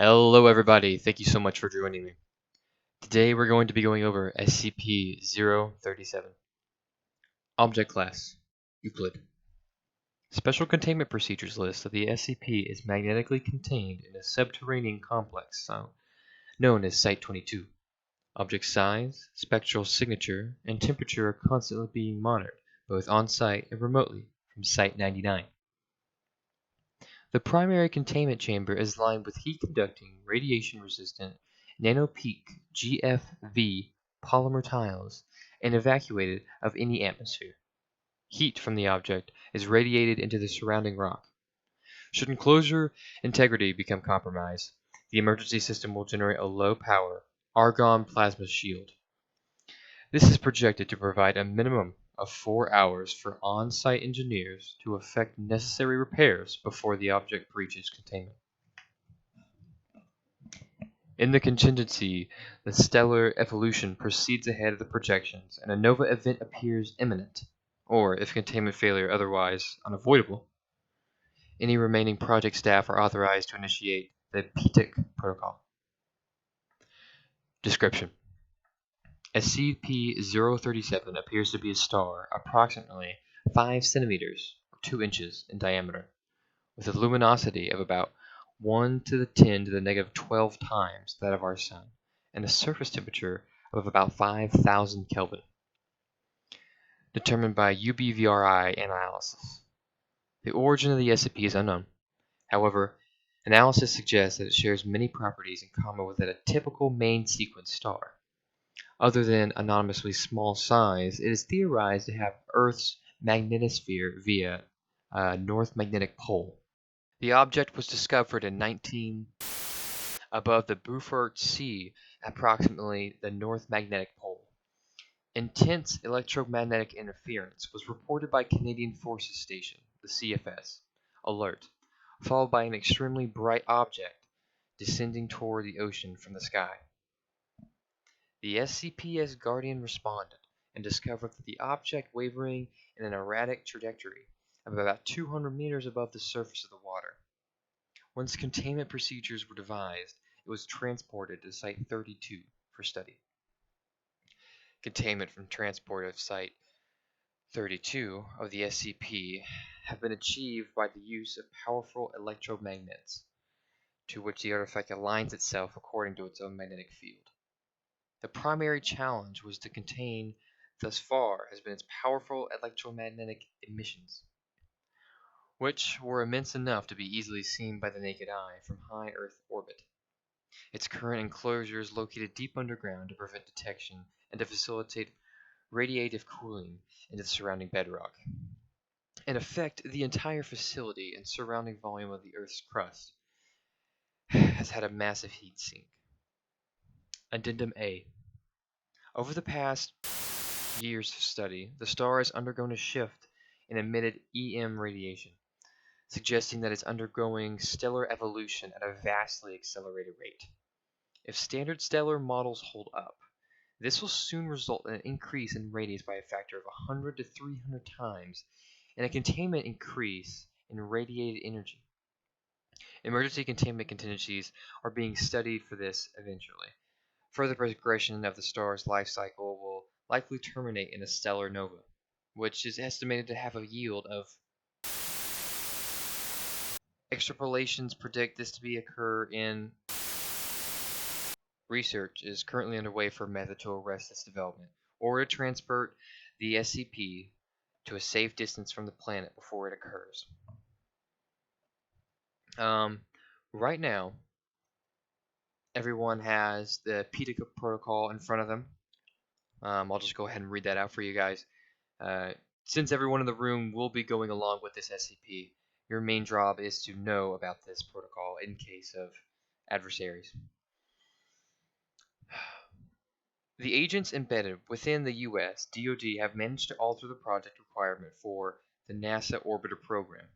Hello everybody, thank you so much for joining me. Today we're going to be going over SCP-037. Object Class: Euclid. Special Containment Procedures list that the SCP is magnetically contained in a subterranean complex known as Site-22. Object size, spectral signature, and temperature are constantly being monitored, both on-site and remotely, from Site-99. The primary containment chamber is lined with heat-conducting, radiation-resistant, nanopeak GFV polymer tiles and evacuated of any atmosphere. Heat from the object is radiated into the surrounding rock. Should enclosure integrity become compromised, the emergency system will generate a low-power argon plasma shield. This is projected to provide a minimum of 4 hours for on-site engineers to effect necessary repairs before the object breaches containment. In the contingency, the stellar evolution proceeds ahead of the projections and a nova event appears imminent, or if containment failure otherwise unavoidable, any remaining project staff are authorized to initiate the PTIC protocol. Description: SCP-037 appears to be a star approximately 5 centimeters or 2 inches in diameter, with a luminosity of about 1 to the 10 to the negative 12 times that of our Sun, and a surface temperature of about 5,000 Kelvin, determined by UBVRI analysis. The origin of the SCP is unknown. However, analysis suggests that it shares many properties in common with a typical main sequence star. Other than anonymously small size, it is theorized to have Earth's magnetosphere via a north magnetic pole. The object was discovered in 19 above the Beaufort Sea, approximately the North Magnetic Pole. Intense electromagnetic interference was reported by Canadian Forces Station, the CFS, alert, followed by an extremely bright object descending toward the ocean from the sky. The SCP's Guardian responded and discovered that the object wavering in an erratic trajectory of about 200 meters above the surface of the water. Once containment procedures were devised, it was transported to Site-32 for study. Containment from transport of Site-32 of the SCP have been achieved by the use of powerful electromagnets, to which the artifact aligns itself according to its own magnetic field. The primary challenge was to contain thus far has been its powerful electromagnetic emissions, which were immense enough to be easily seen by the naked eye from high Earth orbit. Its current enclosure is located deep underground to prevent detection and to facilitate radiative cooling into the surrounding bedrock. In effect, the entire facility and surrounding volume of the Earth's crust has had a massive heat sink. Addendum A. Over the past years of study, the star has undergone a shift in emitted EM radiation, suggesting that it's undergoing stellar evolution at a vastly accelerated rate. If standard stellar models hold up, this will soon result in an increase in radius by a factor of 100 to 300 times and a containment increase in radiated energy. Emergency containment contingencies are being studied for this eventually. Further progression of the star's life cycle will likely terminate in a stellar nova, which is estimated to have a yield of. Extrapolations predict this to occur in. Research is currently underway for a method to arrest this development, or to transport the SCP to a safe distance from the planet before it occurs. Right now, everyone has the PTIC protocol in front of them. I'll just go ahead and read that out for you guys. Since everyone in the room will be going along with this SCP, your main job is to know about this protocol in case of adversaries. The agents embedded within the U.S. DoD have managed to alter the project requirement for the NASA Orbiter program.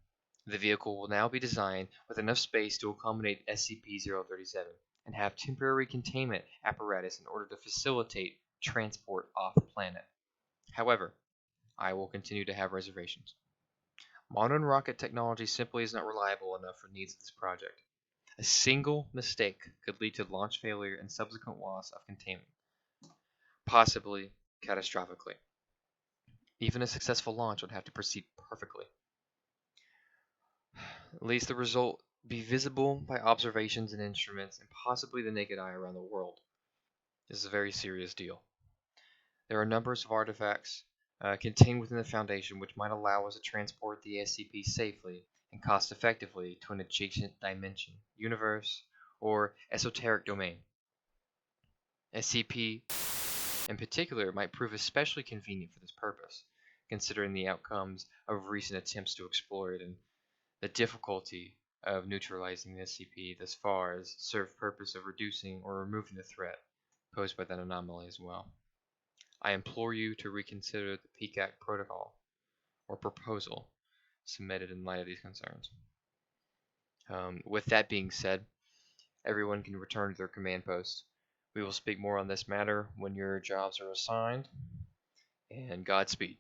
The vehicle will now be designed with enough space to accommodate SCP-037 and have temporary containment apparatus in order to facilitate transport off the planet. However, I will continue to have reservations. Modern rocket technology simply is not reliable enough for needs of this project. A single mistake could lead to launch failure and subsequent loss of containment, possibly catastrophically. Even a successful launch would have to proceed perfectly. At least the result be visible by observations and instruments and possibly the naked eye around the world. This is a very serious deal. There are numbers of artifacts contained within the Foundation which might allow us to transport the SCP safely and cost effectively to an adjacent dimension, universe, or esoteric domain. SCP in particular might prove especially convenient for this purpose, considering the outcomes of recent attempts to explore it and the difficulty of neutralizing the SCP thus far has served purpose of reducing or removing the threat posed by that anomaly as well. I implore you to reconsider the PCAC protocol or proposal submitted in light of these concerns. With that being said, everyone can return to their command posts. We will speak more on this matter when your jobs are assigned, and Godspeed.